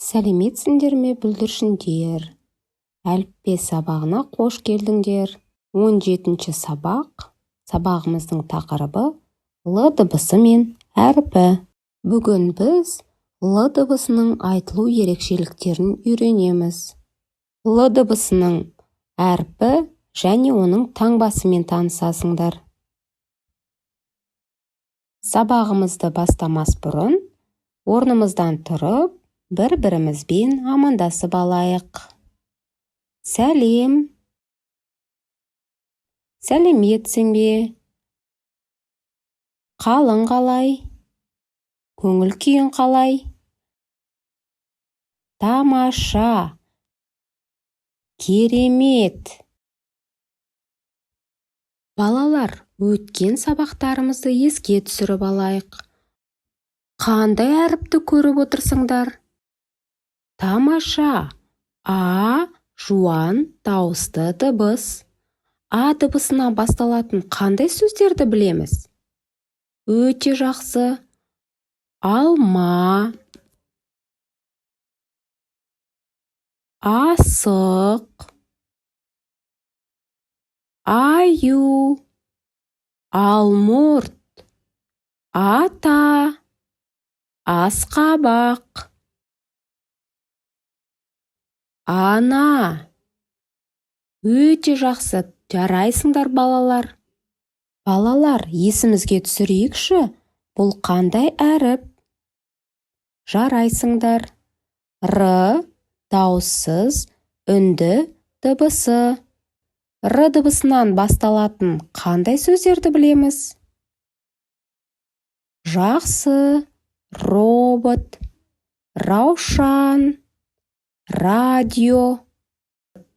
Сәлеметсіңдер ме, бүлдіршіндер? Әліппе сабағына қош келдіңдер. 17-ші сабақ. Сабағымыздың тақырыбы Л дыбысы мен әрпі. Бүгін біз Л дыбысының айтылу ерекшеліктерін үйренеміз. Л дыбысының әрпі және оның таңбасымен танысасыңдар. Сабағымызды бастамас бұрын орнымыздан тұрып, бір-бірімізбен амандасып алайық. Сәлем. Сәлеметсің бе? Қалың қалай? Көңіл күйің қалай? Тамаша. Керемет. Балалар, өткен сабақтарымызды еске түсіріп алайық. Қандай әріпті көріп отырсыңдар? Тамаша. А жуан дауысты дыбыс. А дыбысына басталатын қандай сөздерді білеміз? Өте жақсы. Алма. Асық. Аю. Алмұрт. Ата. Асқабақ. Ана. Өте жақсы, жарайсыңдар балалар. Балалар, есімізге түсірейікші, бұл қандай әріп? Жарайсыңдар. Р дауыссыз үнді дыбысы. Р дыбысынан басталатын қандай сөздерді білеміз? Жақсы, робот, раушан, радио.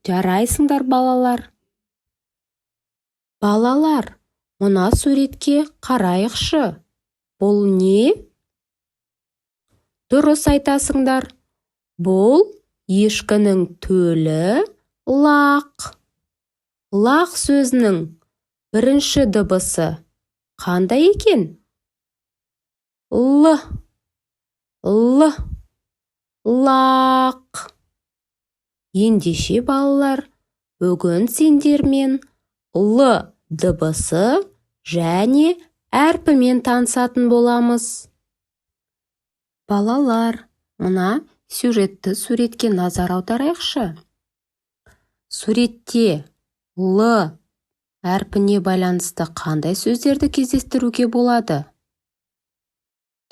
Жарайсыңдар балалар. Балалар, мына суретке қарайықшы. Бұл не? Дұрыс айтасыңдар. Бұл ешкінің төлі лақ. Лақ сөзінің бірінші дыбысы қандай екен? Л. Лақ. Ендеше балалар, бүгін сендермен Л дыбысы және әрпімен танысатын боламыз. Балалар, мына сюжетті суретке назар аударайықшы. Суретте Л әрпіне байланысты қандай сөздерді кездестіруге болады?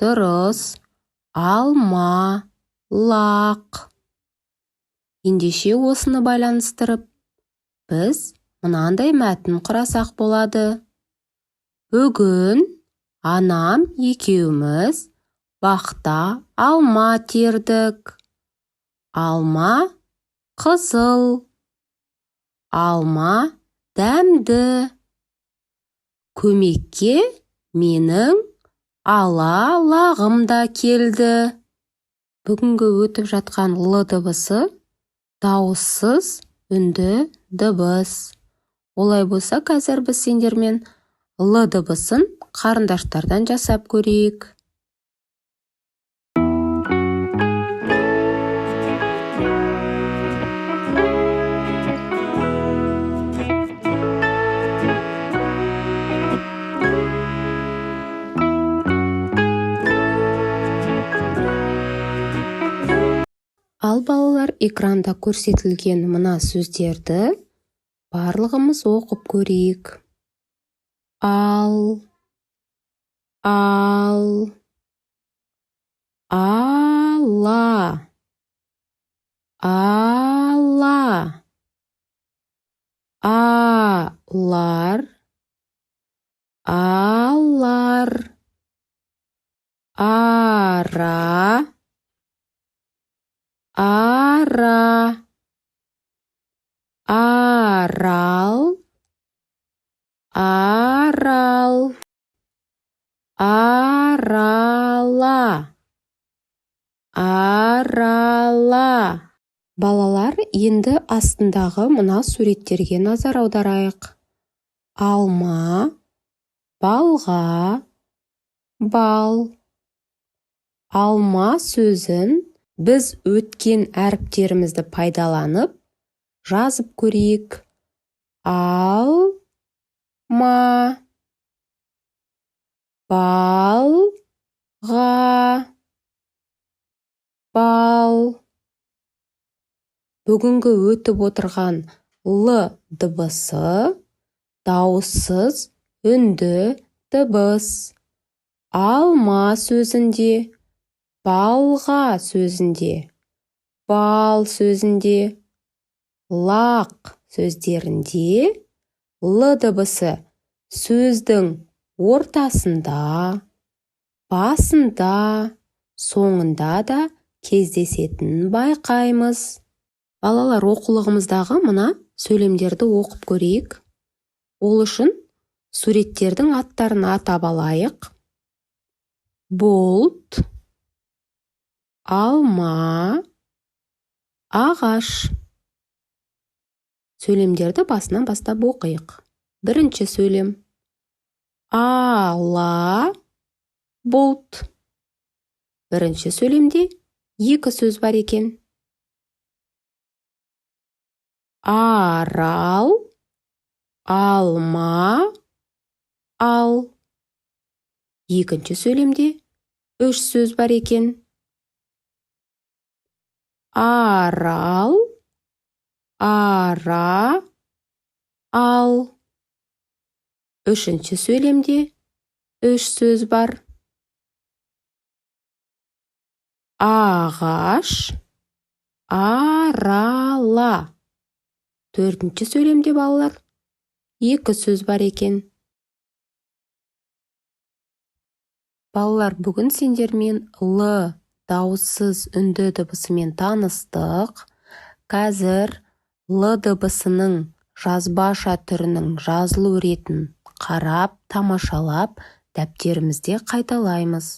Дұрыс. Алма, лақ. Ендеше осыны байланыстырып, біз мынандай мәтін құрасақ болады. Бүгін анам екеуміз бақта алма тердік. Алма қызыл. Алма дәмді. Көмекке менің ала лағым да келді. Бүгінгі өтіп жатқан Л дыбысы дауыссыз үнді дыбыс. Олай болса, қазір біз сендермен Л дыбысын қарындаштардан жасап көрейік. Ал балалар, экранда көрсетілген мына сөздерді барлығымыз оқып көрейік. Ал, ала, ала, алар, алар, ара, ара, арал, арал, арала, арала. Балалар, енді астындағы мына суреттерге назар аударайық. Алма, балға, бал. Алма сөзін Біз өткен әріптерімізді пайдаланып жазып көрейік. Алма, балға, бал. Бүгінгі өтіп отырған Л дыбысы дауыссыз үнді дыбыс. Алма сөзінде, балға сөзінде, бал сөзінде, лақ сөздерінде Л дыбысы сөздің ортасында, басында, соңында да кездесетінін байқаймыз. Балалар, оқулығымыздағы мына сөйлемдерді оқып көрейік. Ол үшін суреттердің аттарын атап алайық. Бұлт, алма, ағаш. Сөйлемдерді басынан бастап оқиық. Бірінші сөйлем. Ала, бұлт. Бірінші сөйлемде екі сөз бар екен. Арал, алма, ал. Екінші сөйлемде үш сөз бар екен. Арал, ара, ал. Үшінші сөйлемде үш сөз бар. Ағаш, арала. Төртінші сөйлемде, балалар, екі сөз бар екен. Балалар, бүгін сендермен Л дауыссыз үнді дыбысымен таныстық. Қазір Л дыбысының жазбаша түрінің жазылу ретін қарап, тамашалап, дәптерімізде қайталаймыз.